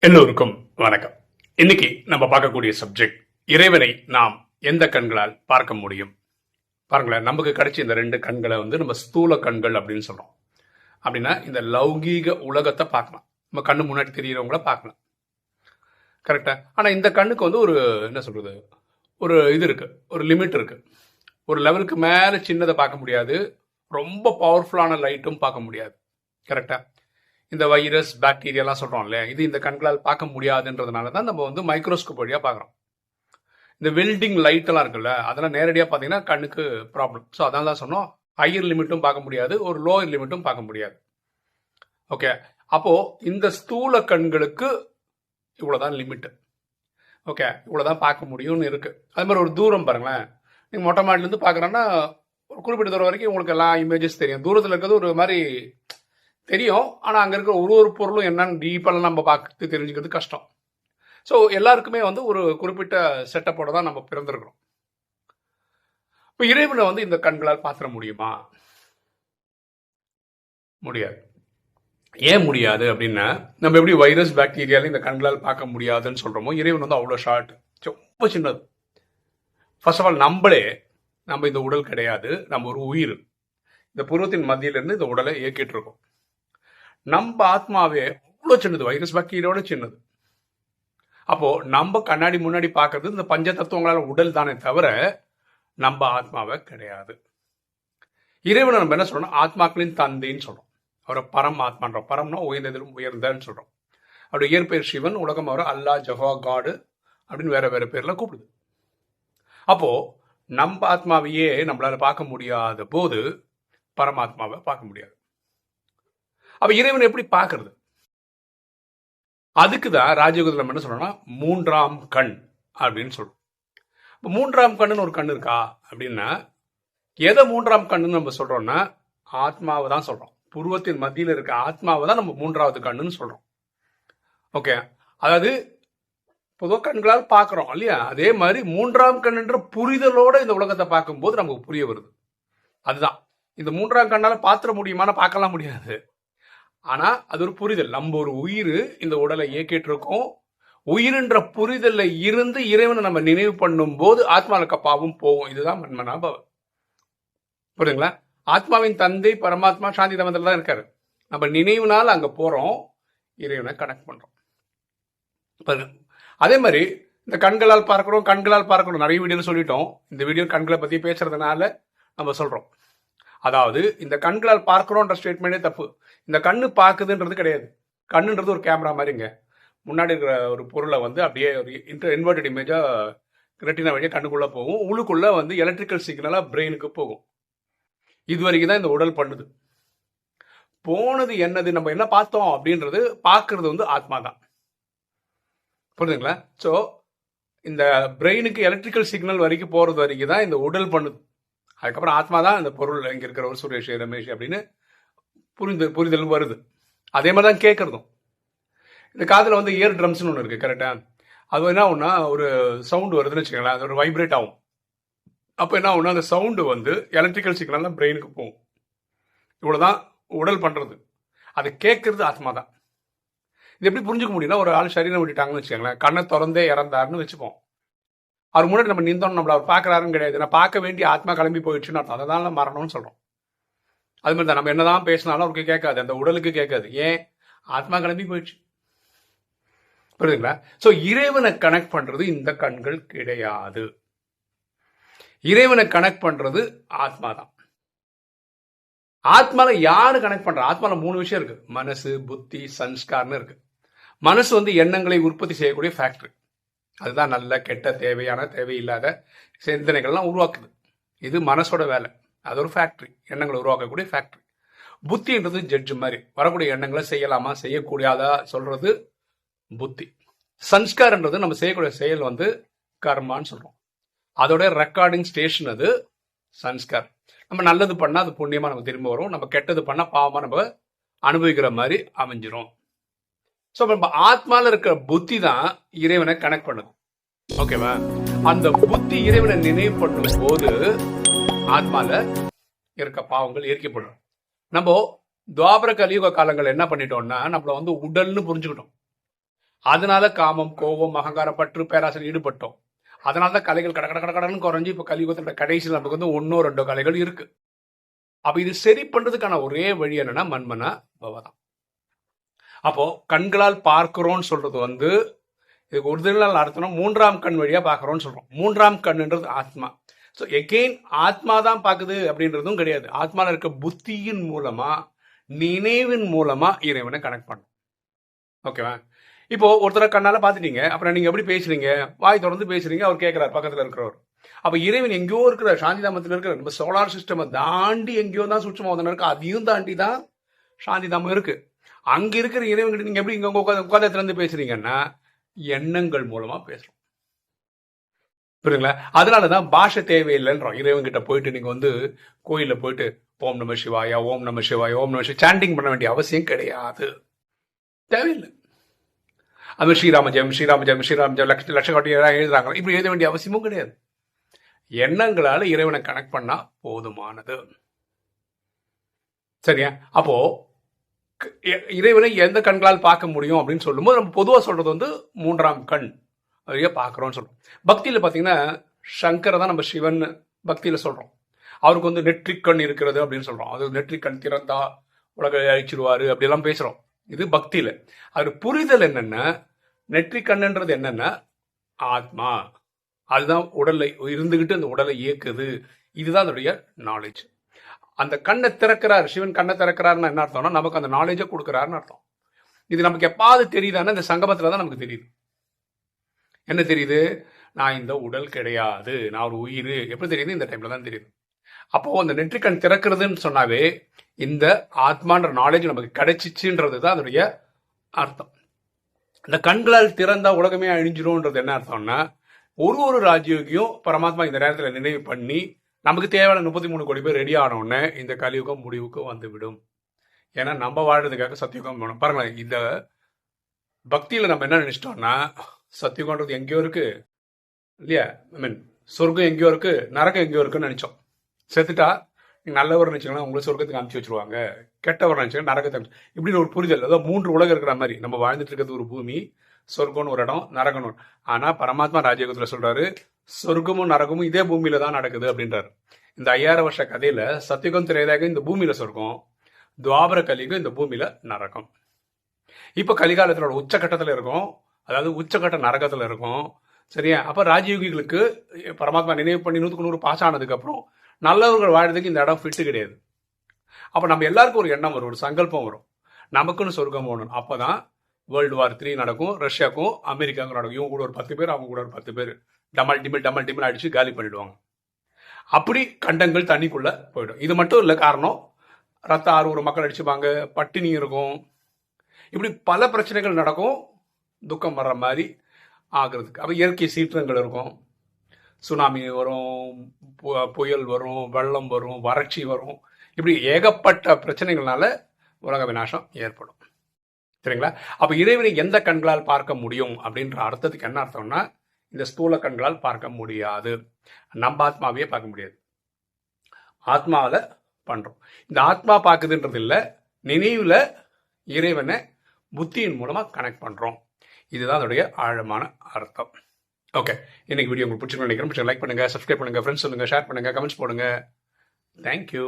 எல்லோருக்கும் வணக்கம். இன்னைக்கு நம்ம பார்க்கக்கூடிய சப்ஜெக்ட், இறைவனை நாம் எந்த கண்களால் பார்க்க முடியும். பாருங்களேன், நமக்கு கிடைச்ச இந்த ரெண்டு கண்களை நம்ம ஸ்தூல கண்கள் அப்படின்னு சொல்றோம். அப்படின்னா இந்த லௌகீக உலகத்தை பார்க்கலாம், நம்ம கண்ணு முன்னாடி தெரியறவங்கள பார்க்கலாம், கரெக்டா. ஆனா இந்த கண்ணுக்கு ஒரு என்ன சொல்றது, ஒரு இது இருக்கு, ஒரு லிமிட் இருக்கு. ஒரு லெவலுக்கு மேல சின்னதை பார்க்க முடியாது, ரொம்ப பவர்ஃபுல்லான லைட்டும் பார்க்க முடியாது, கரெக்டா. இந்த வைரஸ் பாக்டீரியாலாம் சொல்றோம் இல்லையா, இது இந்த கண்களால் பார்க்க முடியாதுன்றதுனால தான் நம்ம மைக்ரோஸ்கோப் வழியா பார்க்குறோம். இந்த வெல்டிங் லைட் எல்லாம் இருக்குல்ல, அதெல்லாம் நேரடியாக பார்த்தீங்கன்னா கண்ணுக்கு ப்ராப்ளம். ஸோ அதனால தான் சொன்னோம், ஹையர் லிமிட்டும் பார்க்க முடியாது, ஒரு லோயர் லிமிட்டும் பார்க்க முடியாது. ஓகே, அப்போ இந்த ஸ்தூல கண்களுக்கு இவ்வளோதான் லிமிட். ஓகே, இவ்வளோதான் பார்க்க முடியும்னு இருக்கு. அது மாதிரி ஒரு தூரம் பாருங்களேன், நீங்கள் மொட்டை மாடிலேருந்து பார்க்குறோன்னா ஒரு குறிப்பிட்ட தூரம் வரைக்கும் உங்களுக்கு எல்லா இமேஜஸ் தெரியும். தூரத்தில் இருக்கிறது ஒரு மாதிரி தெரியும், ஆனால் அங்கே இருக்கிற ஒரு பொருளும் என்னன்னு டீப்பெல்லாம் நம்ம பார்த்து தெரிஞ்சுக்கிறது கஷ்டம். ஸோ எல்லாருக்குமே ஒரு குறிப்பிட்ட செட்டப்போட தான் நம்ம பிறந்திருக்கிறோம். இப்போ இறைவனை இந்த கண்களால் பார்த்துட முடியுமா? முடியாது. ஏன் முடியாது அப்படின்னா, நம்ம எப்படி வைரஸ் பாக்டீரியால இந்த கண்களால் பார்க்க முடியாதுன்னு சொல்றோமோ, இறைவன் அவ்வளோ ஷார்ட், ரொம்ப சின்னது. ஃபர்ஸ்ட் ஆஃப் ஆல் நம்ம இந்த உடல் கிடையாது, நம்ம ஒரு உயிர். இந்த புருவத்தின் மத்தியிலிருந்து இந்த உடலை இயக்கிட்டு இருக்கோம். நம்ம ஆத்மாவே அவ்வளோ சின்னது, வைரஸ் பாக்டீரியாவோட சின்னது. அப்போ நம்ம கண்ணாடி முன்னாடி பார்க்கறது இந்த பஞ்ச தத்துவங்களால உடல் தானே தவிர நம்ம ஆத்மாவை கிடையாது. இறைவனை நம்ம என்ன சொல்றோம், ஆத்மாக்களின் தந்தைன்னு சொல்றோம். அவரை பரம் ஆத்மான்றோம். பரம்னா உயர்ந்ததிலும் உயர்ந்தன்னு சொல்றோம். அவருடைய இயற்பெயர் சிவன், உலகம் அவரை அல்லா, ஜஹா, காடு அப்படின்னு வேற வேற பேர்ல கூப்பிடுது. அப்போ நம்ம ஆத்மாவையே நம்மளால பார்க்க முடியாத போது பரமாத்மாவை பார்க்க முடியாது. அப்ப இறைவன் எப்படி பார்க்கறது? அதுக்குதான் ராஜயோகத்தில் நம்ம என்ன சொல்றோம்னா மூன்றாம் கண் அப்படின்னு சொல்றோம். இப்போ மூன்றாம் கண்ணுன்னு ஒரு கண் இருக்கா அப்படின்னா, எதை மூன்றாம் கண்ணுன்னு நம்ம சொல்றோம்னா ஆத்மாவை தான் சொல்றோம். புருவத்தின் மத்தியில் இருக்க ஆத்மாவை தான் நம்ம மூன்றாவது கண்ணுன்னு சொல்றோம். ஓகே, அதாவது பொதுவாக கண்களால் பார்க்கிறோம் இல்லையா, அதே மாதிரி மூன்றாம் கண்ணுன்ற புரிதலோட இந்த உலகத்தை பார்க்கும்போது நமக்கு புரிய வருது. அதுதான் இந்த மூன்றாம் கண்ணால பார்த்துட முடியுமானா பார்க்கலாம் முடியாது. ஆனா அது ஒரு புரிதல். நம்ம ஒரு உயிர் இந்த உடலை இயக்கிட்டு இருக்கோம். உயிரின்ற புரிதல்ல இருந்து இறைவனை நம்ம நினைவு பண்ணும் போது ஆத்மாவுக்கு பாவம் போகும். இதுதான் மன்மனாபவ. புரியுதுங்களா? ஆத்மாவின் தந்தை பரமாத்மா சாந்தி தமத்தில் தான் இருக்காரு. நம்ம நினைவுனால அங்க போறோம், இறைவனை கனெக்ட் பண்றோம். அதே மாதிரி இந்த கண்களால் பார்க்கிறோம் நிறைய வீடியோ சொல்லிட்டோம். இந்த வீடியோ கண்களை பத்தி பேசுறதுனால நம்ம சொல்றோம். அதாவது இந்த கண்களால் பார்க்கிறோன்ற ஸ்டேட்மெண்டே தப்பு. இந்த கண்ணு பார்க்குதுன்றது கிடையாது. கண்ணுன்றது ஒரு கேமரா மாதிரிங்க. முன்னாடி இருக்கிற ஒரு பொருளை அப்படியே ஒரு இன்வெர்டட் இமேஜா ரெட்டினா வழியாக கண்ணுக்குள்ள போகும். உள்ளுக்குள்ள எலக்ட்ரிக்கல் சிக்னலா பிரெயினுக்கு போகும். இது வரைக்கும் தான் இந்த உடல் பண்ணுது. போனது என்னது, நம்ம என்ன பார்த்தோம் அப்படின்றது பார்க்கறது ஆத்மா தான். புரியுதுங்களா? ஸோ இந்த பிரெயினுக்கு எலக்ட்ரிக்கல் சிக்னல் வரைக்கும் போறது வரைக்கும் தான் இந்த உடல் பண்ணுது. அதுக்கப்புறம் ஆத்மா தான் இந்த பொருள், இங்க இருக்கிற ஒரு சுரேஷ், ரமேஷ் அப்படின்னு புரிதல் வருது. அதே மாதிரி தான் கேட்கறதும். இந்த காதில் இயர் ட்ரம்ஸ்னு ஒன்று இருக்கு, கரெக்டா. அது என்ன ஒன்னா, ஒரு சவுண்டு வருதுன்னு வச்சுக்கோங்களேன், அது ஒரு வைப்ரேட் ஆகும். அப்போ என்ன ஒன்று, அந்த சவுண்டு எலக்ட்ரிக்கல் சிக்னல் தான் பிரெயினுக்கு போகும். இவ்வளோதான் உடல் பண்றது. அது கேட்கறது ஆத்மா தான். இது எப்படி புரிஞ்சுக்க முடியும்னா, ஒரு ஆள் சரீரம் விட்டுட்டாங்கன்னு வச்சுக்கோங்களேன், கண்ணை திறந்தே இறந்தாருன்னு வச்சுப்போம். அவர் முன்னாடி நம்ம நின்றோம், நம்மள அவர் பார்க்கறாருன்னு கிடையாது. நான் பார்க்க வேண்டிய ஆத்மா கிளம்பி போயிடுச்சுன்னு அர்த்தம். அதை தான் மரணம்னு சொல்றோம். அது மாதிரி தான் நம்ம என்னதான் பேசினாலும் அவருக்கு கேட்காது, அந்த உடலுக்கு கேட்காது. ஏன்? ஆத்மா கிளம்பி போயிடுச்சு. புரியுதுங்களா? சோ இறைவனை கனெக்ட் பண்றது இந்த கண்கள் கிடையாது. இறைவனை கனெக்ட் பண்றது ஆத்மா தான். ஆத்மால யாரு கனெக்ட் பண்ற? ஆத்மால 3 விஷயம் இருக்கு. மனசு, புத்தி, சன்ஸ்கார்னு இருக்கு. மனசு எண்ணங்களை உற்பத்தி செய்யக்கூடிய ஃபேக்டரி. அதுதான் நல்ல கெட்ட தேவையான தேவையில்லாத சிந்தனைகள்லாம் உருவாக்குது. இது மனசோட வேலை. அது ஒரு ஃபேக்டரி, எண்ணங்களை உருவாக்கக்கூடிய ஃபேக்டரி. புத்தின்றது ஜட்ஜ் மாதிரி, வரக்கூடிய எண்ணங்களை செய்யலாமா செய்யக்கூடாதா சொல்றது புத்தி. சன்ஸ்கார்ன்றது நம்ம செய்யக்கூடிய செயல் கர்மான்னு சொல்றோம். அதோட ரெக்கார்டிங் ஸ்டேஷன் அது சன்ஸ்கார். நம்ம நல்லது பண்ணா அது புண்ணியமா நம்ம திரும்ப வரும், நம்ம கெட்டது பண்ணா பாவமா நம்ம அனுபவிக்கிற மாதிரி அமைஞ்சிரும். ஸோ நம்ம ஆத்மால இருக்கிற புத்தி தான் இறைவனை கனெக்ட் பண்ணுது. ஓகேவா? அந்த புத்தி இறைவனை நினைவு பண்ணும் போது ஆத்மால இருக்க பாவங்கள் எரிக்கப்படும். நம்ம துவாபர கலியுக காலங்கள் என்ன பண்ணிட்டோம்னா, நம்மள உடல்னு புரிஞ்சுக்கிட்டோம். அதனால காமம், கோபம், அகங்காரம், பற்று, பேராசையில் ஈடுபட்டோம். அதனால தான் கலைகள் கட கட கட கடன்னு குறைஞ்சு இப்போ கலியுகத்தோட கடைசியில் நமக்கு வந்து 1-2 கலைகள் இருக்கு. அப்ப இது சரி பண்றதுக்கான ஒரே வழி என்னன்னா மன்மனா பவதான். அப்போ கண்களால் பார்க்கிறோம்னு சொல்றது வந்து இதுக்கு ஒரிஜினல் அர்த்தம் 3ஆம் கண் வழியா பார்க்கறோம்னு சொல்றோம். 3ஆம் கண்ன்றது ஆத்மா. ஸோ எகெயின் ஆத்மா தான் பார்க்குது அப்படின்றதும் கிடையாது. ஆத்மாவில் இருக்க புத்தியின் மூலமா, நினைவின் மூலமா இறைவனை கனெக்ட் பண்ணும். ஓகேவா? இப்போ ஒருத்தரை கண்ணால பார்த்துட்டீங்க, அப்புறம் நீங்க எப்படி பேசுறீங்க? வாய் தொடர்ந்து பேசுறீங்க, அவர் கேட்கிறார் பக்கத்தில் இருக்கிறவர். அப்ப இறைவன் எங்கேயோ இருக்கிற சாந்திதாமத்தில் இருக்கிற நம்ம சோலார் சிஸ்டம் தாண்டி எங்கேயோ தான் சூட்சமா வந்து இருக்கு. அதையும் தாண்டி தான் சாந்திதாமம் இருக்கு. அங்க இருக்கிற இறைவன் நீங்க எப்படி இங்க உட்காந்து இருந்து பேசுறீங்கன்னா எண்ணங்கள் மூலமா பேசுறோம். புரியுங்களா? அதனாலதான் பாஷை தேவையில்லைன்றோம். இறைவன் கிட்ட போயிட்டு நீங்க வந்து கோயில போயிட்டு ஓம் நம சிவாயா, ஓம் நம சிவாயா, ஓம் நம சிவாயா சாண்டிங் பண்ண வேண்டிய அவசியம் கிடையாது. தேவையில்லை. அது ஸ்ரீராம ஜெயம், ஸ்ரீராம ஜெயம், ஸ்ரீராம ஜெயம் லட்சக்கோட்டி எழுதுறாங்க. இப்படி எழுத வேண்டிய அவசியமும் கிடையாது. எண்ணங்களால இறைவனை கனெக்ட் பண்ணா போதுமானது. சரியா? அப்போ இறைவனை எந்த கண்களால் பார்க்க முடியும் அப்படின்னு சொல்லும்போது நம்ம பொதுவாக சொல்றது வந்து 3ஆம் கண் வழியா பார்க்குறோம்னு சொல்றோம். பக்தியில் பார்த்தீங்கன்னா சங்கரை தான் நம்ம சிவன் பக்தியில் சொல்றோம். அவருக்கு வந்து நெற்றிக்கண் இருக்கிறது அப்படின்னு சொல்றோம். அது நெற்றிக்கண் திறந்தா உலக அழிச்சிருவாரு அப்படியெல்லாம் பேசுறோம். இது பக்தியில. அது புரிதல் என்னன்னா நெற்றிக்கண்ணுன்றது என்னன்னா ஆத்மா, அதுதான் உடலை இருந்துகிட்டு அந்த உடலை இயக்குது. இதுதான் அதோடைய நாலேஜ். அந்த கண்ணை திறக்கிறார், சிவன் கண்ணை திறக்கிறாருன்னு என்ன அர்த்தம்னா நமக்கு அந்த நாலேஜை கொடுக்குறாருன்னு அர்த்தம். இது நமக்கு எப்பாவது தெரியுதான்னா இந்த சங்கமத்துல தான் நமக்கு தெரியுது. என்ன தெரியுது? நான் இந்த உடல் கிடையாது, நான் ஒரு உயிர். எப்படி தெரியுது? இந்த டைம்ல தான் தெரியுது. அப்போ அந்த நெற்றிக்கண் திறக்கிறதுன்னு சொன்னாவே இந்த ஆத்மான்ற நாலேஜ் நமக்கு கிடைச்சிச்சுன்றது தான் அதோடைய அர்த்தம். இந்த கண்களால் திறந்தா உலகமே அழிஞ்சிரும்ன்றது என்ன அர்த்தம்னா ஒரு ராஜயோகியும் பரமாத்மா இந்த நேரத்தில் நினைவு பண்ணி நமக்கு தேவையான 33 கோடி பேர் ரெடி ஆனோடனே இந்த கலியுகம் முடிவுக்கு வந்துவிடும். ஏன்னா நம்ம வாழ்றதுக்காக சத்தியுகம் வேணும். பாருங்களேன், இந்த பக்தியில நம்ம என்ன நினைச்சிட்டோம்னா சத்தியுகம்ன்றது எங்கேயோ இருக்கு இல்லையா? ஐ மீன் சொர்க்கம் எங்கேயோ இருக்கு, நரகம் எங்கேயோ இருக்குன்னு நினைச்சோம். செத்துட்டா நீங்க நல்லவர் நினைச்சீங்கன்னா உங்களை சொர்க்கத்துக்கு அனுப்பிச்சு வச்சிருவாங்க, கெட்டவர் நினைச்சீங்கன்னா நரகத்தை இப்படின்னு ஒரு புரிதல். அதாவது 3 உலகம் இருக்கிற மாதிரி நம்ம வாழ்ந்துட்டு இருக்கிறது ஒரு பூமி, சொர்க்கம்னு ஒரு இடம், நரகம்னு. ஆனா பரமாத்மா ராஜயோகத்துல சொல்றாரு சொர்க்கமும் நரகமும் இதே பூமியில தான் நடக்குது அப்படின்றாரு. இந்த 5000 வருஷ கதையில சத்தியுகம் திரேதாக இந்த பூமியில சொர்க்கம், துவாபர கலியுகம் இந்த பூமியில நரகம். இப்ப கலிகாலத்திலோட உச்சகட்டத்துல இருக்கும், அதாவது உச்சகட்ட நரகத்துல இருக்கும். சரியா? அப்ப ராஜயோகிகளுக்கு பரமாத்மா நினைவு பண்ணி 100 பாஸ் ஆனதுக்கு அப்புறம் நல்லவர்கள் வாழ்றதுக்கு இந்த இடம் ஃபிட்டு கிடையாது. அப்ப நம்ம எல்லாருக்கும் ஒரு எண்ணம் வரும், ஒரு சங்கல்பம் வரும், நமக்குன்னு சொர்க்கம் போகணும். அப்பதான் வேர்ல்டு வார் 3 நடக்கும், ரஷ்யாவுக்கும் அமெரிக்காவுக்கும் நடக்கும். இவங்க கூட ஒரு 10 பேர், அவங்க கூட ஒரு 10 பேர் டமல் டிமில் அடிச்சு காலி பண்ணிடுவாங்க. அப்படி கண்டங்கள் தண்ணிக்குள்ள போயிடும். இது மட்டும் இல்லை காரணம், ரத்த ஆறு மக்கள் அடிச்சுப்பாங்க, பட்டினி இருக்கும், இப்படி பல பிரச்சனைகள் நடக்கும் துக்கம் வர்ற மாதிரி ஆகுறதுக்கு. அப்போ இயற்கை சீற்றங்கள் இருக்கும், சுனாமி வரும், புயல் வரும், வெள்ளம் வரும், வறட்சி வரும், இப்படி ஏகப்பட்ட பிரச்சனைகள்னால உலக விநாசம் ஏற்படும். சரிங்களா? அப்ப இறைவனை எந்த கண்களால் பார்க்க முடியும் அப்படின்ற அர்த்தத்துக்கு என்ன அர்த்தம்னா இந்த ஸ்தூல கண்களால் பார்க்க முடியாது. நம்ம ஆத்மாவையே பார்க்க முடியாது, ஆத்மாவில பண்றோம். இந்த ஆத்மா பார்க்குதுன்றது இல்லை, நினைவுல இறைவனை புத்தியின் மூலமா கனெக்ட் பண்றோம். இதுதான் அதோடைய ஆழமான அர்த்தம். ஓகே, இன்னைக்கு வீடியோ உங்களுக்கு பிடிச்சிருக்கோம் நினைக்கிறேன். லைக் பண்ணுங்க, சப்ஸ்கிரைப் பண்ணுங்க, ஃப்ரெண்ட்ஸ் சொல்லுங்க, ஷேர் பண்ணுங்க, கமெண்ட்ஸ் போடுங்க. தேங்க்யூ.